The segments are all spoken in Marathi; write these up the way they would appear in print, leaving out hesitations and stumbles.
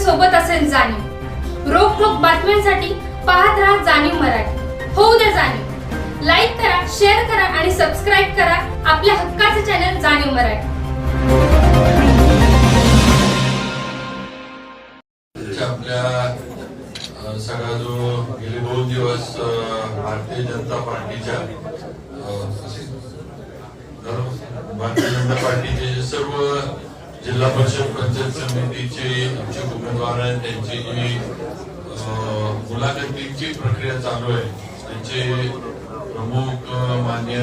सोबत असेल जाणीव। रोखोक बातम्यांसाठी पाहत राहा जाणीव मराठी। होऊ द्या जाणीव। लाईक करा, शेअर करा आणि सबस्क्राईब करा आपल्या हक्काचे चॅनल जाणीव मराठी। आपल्या सगळा जो गेले 2 दिवस भारतीय जनता पार्टीचे जे सर्व जिल्हा परिषद पंचायत समितीचे इच्छुक उमेदवार आहेत त्यांची जी मुलाखतीची प्रक्रिया चालू आहे त्यांचे प्रमुख मान्य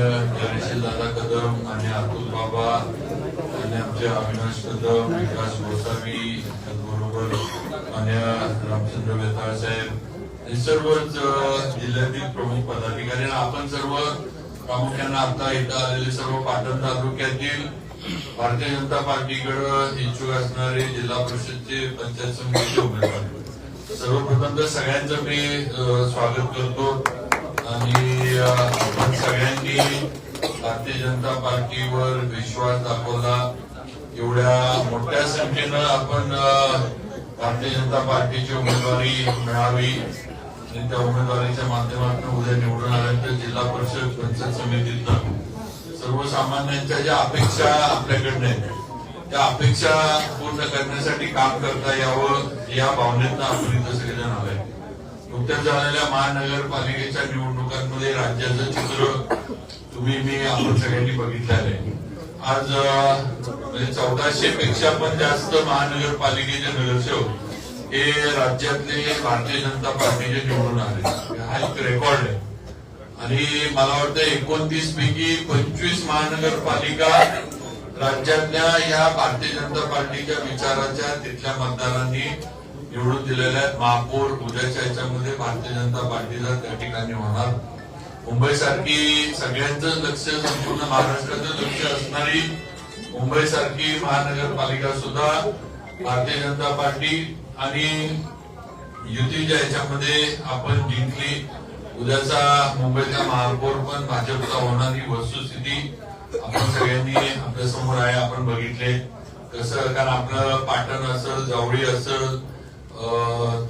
दादा कदम आणि अतुल बाबा आणि आमचे अविनाश कदम, विकास गोसावी, त्याचबरोबर मान्य रामचंद्र बेताळ साहेब हे सर्वच जिल्ह्यातील प्रमुख पदाधिकारी आपण सर्व प्रामुख्याने आता इथं आलेले सर्व पाटण तालुक्यातील भारतीय जनता पार्टीकडे इच्छुक असणारे जिल्हा परिषदचे पंचायत समितीचे उमेदवार सर्वप्रथम तर सगळ्यांचं मी स्वागत करतो आणि आपण सगळ्यांनी भारतीय जनता पार्टीवर विश्वास दाखवला। एवढ्या मोठ्या संख्येनं आपण भारतीय जनता पार्टीची उमेदवारी मिळावी आणि त्या उमेदवारीच्या माध्यमातून उद्या निवडून आल्यानंतर जिल्हा परिषद पंचायत समितीतनं सर्वसामान्यांच्या ज्या अपेक्षा आपल्याकडनं आहेत त्या अपेक्षा पूर्ण करण्यासाठी काम करता यावं या भावनेतनं आपण इथं सगळेजण आलोय। नुकत्याच झालेल्या महानगरपालिकेच्या निवडणुकांमध्ये राज्याचं चित्र तुम्ही मी आपण सगळ्यांनी बघितलेलं आहे। आज 1400 पेक्षा पण जास्त महानगरपालिकेचे नगरसेवक हे राज्यातले भारतीय जनता पार्टीचे निवडून आले। हा एक रेकॉर्ड आहे आणि मला वाटतं 29 पैकी 25 महानगरपालिका राज्यातल्या या भारतीय जनता पार्टीच्या विचाराच्या तिथल्या मतदारांनी निवडून दिलेल्या आहेत। महापौर उद्याच्या याच्यामध्ये भारतीय जनता पार्टीचा त्या ठिकाणी होणार। मुंबई सारखी सगळ्यांचं लक्ष संपूर्ण महाराष्ट्राचं लक्ष असणारी मुंबई सारखी महानगरपालिका सुद्धा भारतीय जनता पार्टी आणि युतीच्या याच्यामध्ये आपण जिंकली। उद्याचा मुंबईचा महापौर पण भाजपचा होणारी वस्तुस्थिती आपण सगळ्यांनी आपल्या समोर आहे, आपण बघितले कसं। कारण आपलं पाटण असेल, जावळी असेल,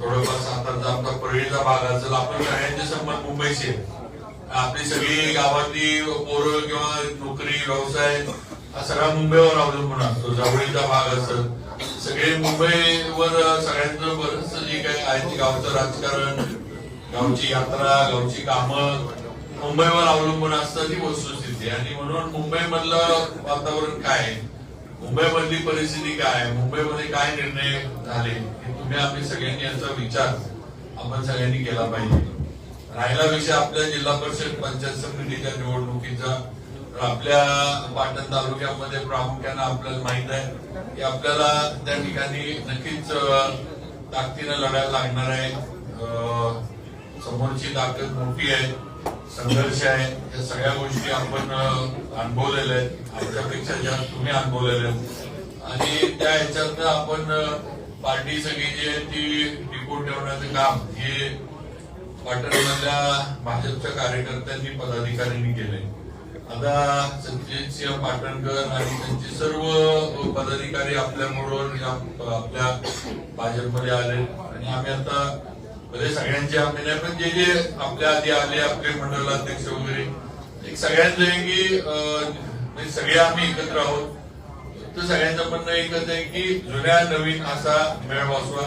थोडंफार सातारचा आपला परळीचा भाग असेल, आपण सगळ्यांचे संबंध मुंबईचे आपली सगळी गावातली पोरं किंवा नोकरी व्यवसाय हा सगळा मुंबईवर अवलंबून असतो। जावळीचा भाग असेल सगळे मुंबईवर सगळ्यांचं बरंच जे काही आहे ते गावचं राजकारण, गावची यात्रा, गावची कामं मुंबईवर अवलंबून असतात ही वस्तुस्थिती। आणि म्हणून मुंबईमधलं वातावरण काय, मुंबईमधली परिस्थिती काय, मुंबईमध्ये काय निर्णय झाले हे तुम्ही आम्ही सगळ्यांनी याचा विचार आपण सगळ्यांनी केला पाहिजे। राहिला विषय आपल्या जिल्हा परिषद पंचायत समितीच्या निवडणुकीचा, आपल्या पाटण तालुक्यामध्ये प्रामुख्याने आपल्याला माहित आहे की आपल्याला त्या ठिकाणी नक्कीच ताकदीने लढायला लागणार आहे। समोरची ताकद मोठी आहे, संघर्ष आहे, या सगळ्या गोष्टी आपण अनुभवलेल्या आहेत, आमच्यापेक्षा जास्त तुम्ही अनुभवलेल्या आहेत आणि त्या ह्याच्यातनं आपण पार्टी सगळी जी आहे ती टिकवून ठेवण्याचं काम हे पाटणमधल्या भाजपच्या कार्यकर्त्यांनी पदाधिकाऱ्यांनी केले। आता संजय सिंह पाटणकर आणि त्यांचे सर्व पदाधिकारी आपल्याबरोबर आपल्या भाजपमध्ये आले आणि आम्ही आता म्हणजे सगळ्यांचे आम्ही नाही पण जे जे आपल्या आधी आले आपले मंडलाध्यक्ष वगैरे एक सगळ्यांचं की सगळे आम्ही एकत्र आहोत। तर सगळ्यांचं म्हणणं एकच आहे की जुन्या नवीन असा मेळ बसवा,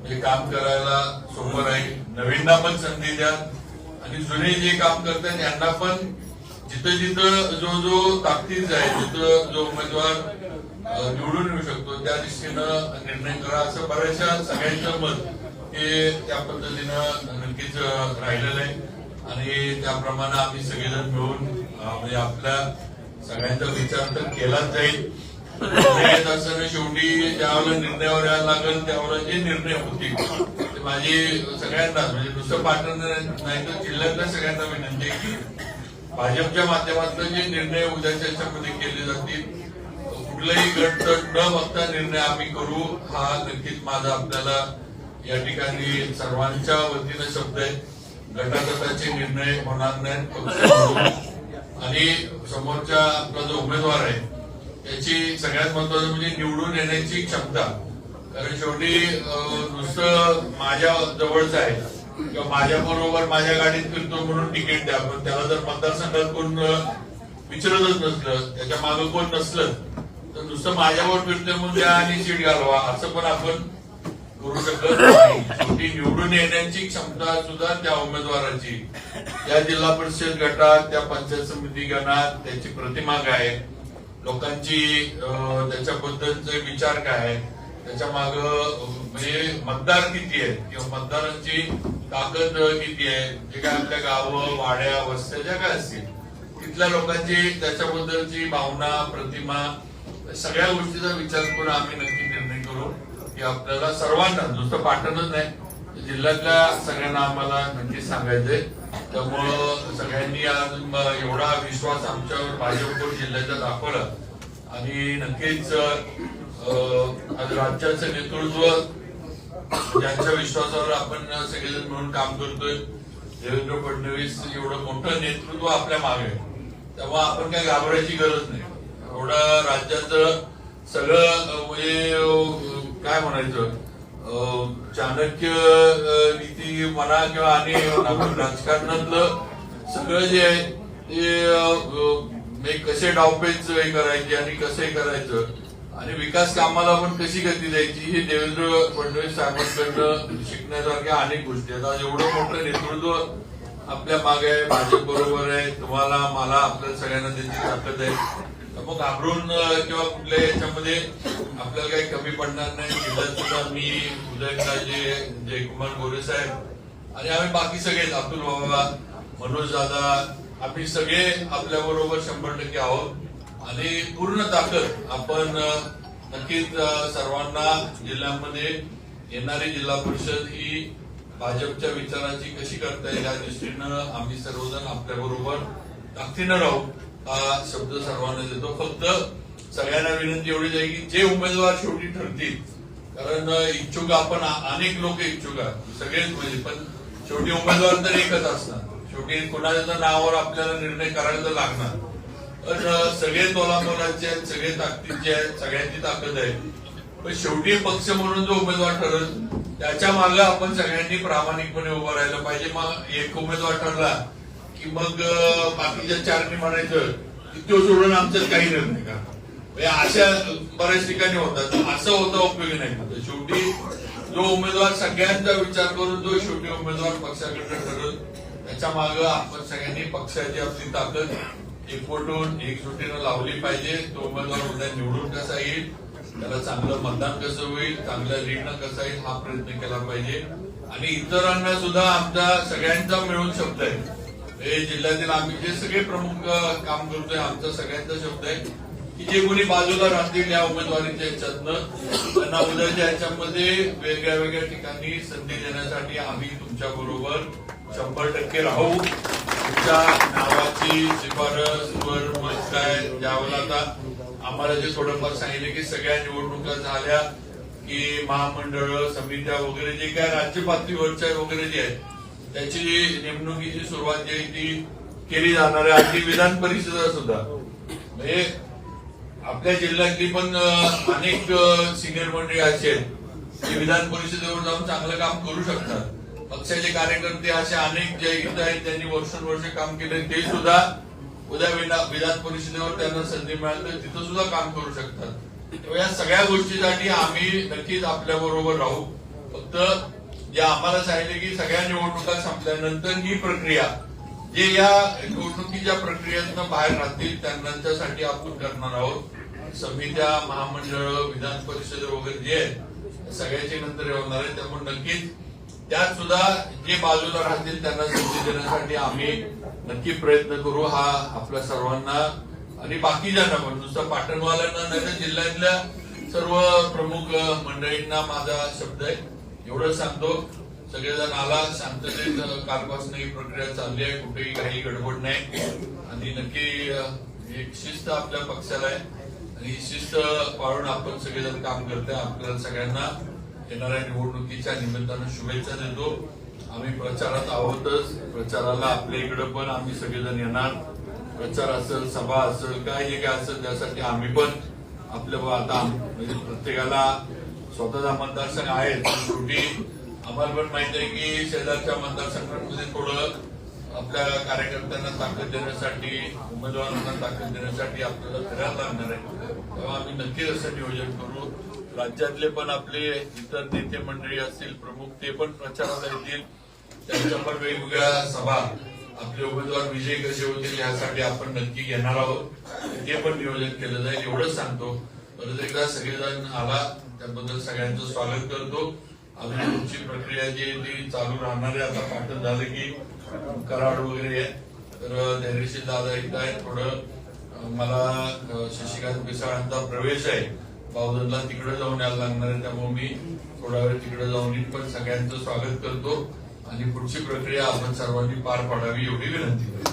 हे काम करायला सोबत आहे, नवीनना पण संधी द्या आणि जुने जे काम करतात यांना पण जिथं जिथं जो ताकदीचा आहे, जिथं जो उमेदवार निवडून येऊ शकतो त्या दिशेनं निर्णय करा, असं बऱ्याचशा सगळ्यांचं मत हे त्या पद्धतीनं नक्कीच राहिलेलं आहे आणि त्याप्रमाणे आम्ही सगळेजण मिळून म्हणजे आपल्या सगळ्यांचा विचार तर केलाच जाईल। असताना शेवटी ज्यावेळेला निर्णयावर यायला लागेल त्यावेळेला जे निर्णय होतील ते माझी सगळ्यांना म्हणजे नुसतं पाटण नाही तर जिल्ह्यातल्या सगळ्यांना विनंती आहे की भाजपच्या माध्यमातून जे निर्णय उद्याच्या याच्यामध्ये केले जातील कुठलाही गट न बघता निर्णय आम्ही करू, हा नक्कीच माझा आपल्याला या ठिकाणी सर्वांच्या वतीने शब्द आहे। गटागटाचे निर्णय होणार नाहीत आणि समोरच्या आपला जो उमेदवार आहे त्याची सगळ्यात महत्वाचं म्हणजे निवडून येण्याची क्षमता कारण शेवटी नुसतं माझ्या जवळच आहे किंवा माझ्या बरोबर माझ्या गाडीत फिरतो म्हणून तिकीट द्या, पण त्याला जर मतदारसंघात कोण विचारतच नसलं, त्याच्या मागे कोण नसलं तर नुसतं माझ्यावर फिरतोय म्हणून द्या आणि सीट घालवा असं पण आपण करू शकत नाही. शेवटी निवडून येण्याची क्षमता सुद्धा त्या उमेदवाराची, त्या जिल्हा परिषद गटात, त्या पंचायत समिती गणात त्याची प्रतिमा काय आहे, लोकांची त्याच्याबद्दलचे विचार काय आहे, त्याच्या माग म्हणजे मतदार किती आहेत किंवा मतदारांची ताकद किती आहे, जे काय आपल्या गावं वाड्या वस्त्या ज्या काय असतील तिथल्या लोकांची त्याच्याबद्दलची भावना प्रतिमा सगळ्या गोष्टीचा विचार करून आम्ही नक्की निर्णय करू की आपल्याला सर्वांना नुसतं पाटणच नाही जिल्ह्यातल्या सगळ्यांना आम्हाला नक्की सांगायचंय. त्यामुळं सगळ्यांनी आज एवढा विश्वास आमच्यावर भाजपवर जिल्ह्याचा दाखवला आणि नक्कीच आज राज्याचं नेतृत्व ज्यांच्या विश्वासावर आपण सगळेजण म्हणून काम करतोय, देवेंद्र फडणवीस एवढं मोठं नेतृत्व आपल्या मागे आहे, तेव्हा आपण काय घाबरायची गरज नाही. एवढं राज्याचं सगळं म्हणजे काय म्हणायचं चाणक्य नीती म्हणा किंवा आणि आपण राजकारणातलं सगळं जे आहे ते कसे डावपेच हे करायचे आणि कसं करायचं आणि विकास कामाला पण कशी गती द्यायची हे देवेंद्र फडणवीस साहेबांकडनं शिकण्यासारख्या अनेक गोष्टी आहेत. आज एवढं मोठं नेतृत्व आपल्या मागे आहे, भाजप बरोबर आहे, तुम्हाला मला आपल्या सगळ्यांना त्याची ताकद आहे. मग घाबरून किंवा कुठल्या याच्यामध्ये आपल्याला काही कमी पडणार नाही. जिल्ह्यात सुद्धा मी उदयनराजे, जयकुमार गोरे साहेब आणि आम्ही बाकी सगळे अतुल बाबा, मनोज दादा, आम्ही सगळे आपल्या बरोबर 100% आहोत आणि पूर्ण ताकद आपण नक्कीच सर्वांना जिल्ह्यामध्ये येणारी जिल्हा परिषद ही भाजपच्या विचाराची कशी करता येईल या दृष्टीनं आम्ही सर्वजण आपल्या बरोबर ताकदीनं राहू हा शब्द सर्वांना देतो. फक्त सगळ्यांना विनंती एवढीच आहे की जे उमेदवार शेवटी ठरतील, कारण इच्छुक आपण अनेक लोक इच्छुक आहेत सगळेच म्हणजे, पण शेवटी उमेदवार तर एकच असणार. शेवटी कोणाच्या नावावर आपल्याला निर्णय करायला तर लागणार, पण सगळे तोलामोलाचे आहेत, सगळे ताकदीचे आहेत, सगळ्यांची ताकद आहे. पण शेवटी पक्ष म्हणून जो उमेदवार ठरल त्याच्या मागे आपण सगळ्यांनी प्रामाणिकपणे उभं राहिलं पाहिजे. मग एक उमेदवार ठरला की मग बाकीच्या चारनी म्हणायचं की तो सोडून आमच्यात काही निर्णय का, अशा बऱ्याच ठिकाणी होतात. असं होता उपयोगी नाही. शेवटी जो उमेदवार सगळ्यांचा विचार करून जो शेवटी उमेदवार पक्षाकडे ठरल त्याच्या मागे आपण सगळ्यांनी पक्षाची आपली ताकद एकवटून एकजुटीनं लावली पाहिजे. तो उमेदवार उद्या निवडून कसा येईल, त्याला चांगलं मतदान कसं होईल, चांगल्या लीडनं कसा येईल हा प्रयत्न केला पाहिजे. आणि इतरांना सुद्धा आमचा सगळ्यांचा मिळून शब्द आहे. हे जिल्ह्यातील आम्ही जे सगळे प्रमुख काम करतोय आमचा सगळ्यांचा शब्द आहे की जे कोणी बाजूला राहतील या उमेदवारीच्या ह्याच्यातनं त्यांना उद्याच्या ह्याच्यामध्ये वेगळ्या वेगळ्या ठिकाणी संधी देण्यासाठी आम्ही तुमच्या बरोबर 100% राहू. तुमच्या नावाची शिफारसवर मत काय ज्यावेळेला आता आम्हाला जे थोडंफार सांगितले की सगळ्या निवडणुका झाल्या की महामंडळ समित्या वगैरे जे काय राज्य पातळीवरच्या वगैरे जे आहेत त्याची नेमणुकीची सुरुवात जी आहे ती केली जाणार आहे. अगदी विधान परिषद सुद्धा म्हणजे आपल्या जिल्ह्यातली पण अनेक सिनियर मंडळी अशी आहेत की विधान परिषदेवर जाऊन चांगलं काम करू शकतात. पक्षाचे कार्यकर्ते असे अनेक जे इथं आहेत त्यांनी वर्षानुवर्ष काम केले ते सुद्धा उद्या विधान परिषदेवर त्यांना संधी मिळाली तर तिथं सुद्धा काम करू शकतात. या सगळ्या गोष्टीसाठी आम्ही नक्कीच आपल्या बरोबर राहू. फक्त जे आम्हाला सांगितले की सगळ्या निवडणुका संपल्यानंतर ही प्रक्रिया जे या निवडणुकीच्या प्रक्रियेतनं बाहेर राहतील त्यांच्यासाठी आपण करणार आहोत. समित्या महामंडळ विधान परिषद वगैरे जे आहेत सगळ्याचे नंतर होणार आहे. त्यामुळे नक्कीच त्यात सुद्धा जे बाजूला राहतील त्यांना संधी देण्यासाठी आम्ही नक्की प्रयत्न करू. हा आपल्या सर्वांना आणि बाकीच्यांना पण नुसतं पाटणवाल्यांना नाही तर जिल्ह्यातल्या सर्व प्रमुख मंडळींना माझा शब्द आहे. एवढं सांगतो सगळेजण आला शांततेत कालपासून ही प्रक्रिया चालली आहे, कुठेही काही गडबड नाही आणि नक्की एक शिस्त आपल्या पक्षाला आहे आणि ही शिस्त पाळून आपण सगळेजण काम करतोय. आपल्याला सगळ्यांना येणाऱ्या निवडणुकीच्या निमित्तानं शुभेच्छा देतो. आम्ही प्रचारात आहोतच, प्रचाराला आपल्या इकडे पण आम्ही सगळेजण येणार. प्रचार असेल, सभा असेल, काय जे काय असेल त्यासाठी आम्ही पण आपल्या आता म्हणजे प्रत्येकाला स्वतःचा मतदारसंघ आहे शेवटी आम्हाला पण माहिती आहे की शेजारच्या मतदारसंघांमध्ये थोडं आपल्या कार्यकर्त्यांना ताकद देण्यासाठी उमेदवारांना ताकद देण्यासाठी आपल्याला फिरायला लागणार आहे. तेव्हा आम्ही नक्कीच असं नियोजन करू. राज्यातले पण आपले इतर नेते मंडळी असतील प्रमुख ते पण प्रचाराला येतील. त्यांच्या पण वेगवेगळ्या सभा आपले उमेदवार विजयी कसे होतील यासाठी आपण नक्की घेणार आहोत. ते पण नियोजन केलं जाईल एवढंच सांगतो. परत एकदा सगळेजण आला त्याबद्दल सगळ्यांचं स्वागत करतो. अजून पुढची प्रक्रिया जी आहे ती चालू राहणार आहे. आता पाठन झालं की कराड वगैरे आहे तर धैर्यशील दादा इथं आहे. थोडं मला शशिकांत पिसाळांचा प्रवेश आहे बावधनला तिकडे जाऊन यायला लागणार आहे. त्यामुळे मी थोडा वेळ तिकडे जाऊन येईन. पण सगळ्यांचं स्वागत करतो आणि पुढची प्रक्रिया आपण सर्वांनी पार पाडावी एवढी विनंती करतो.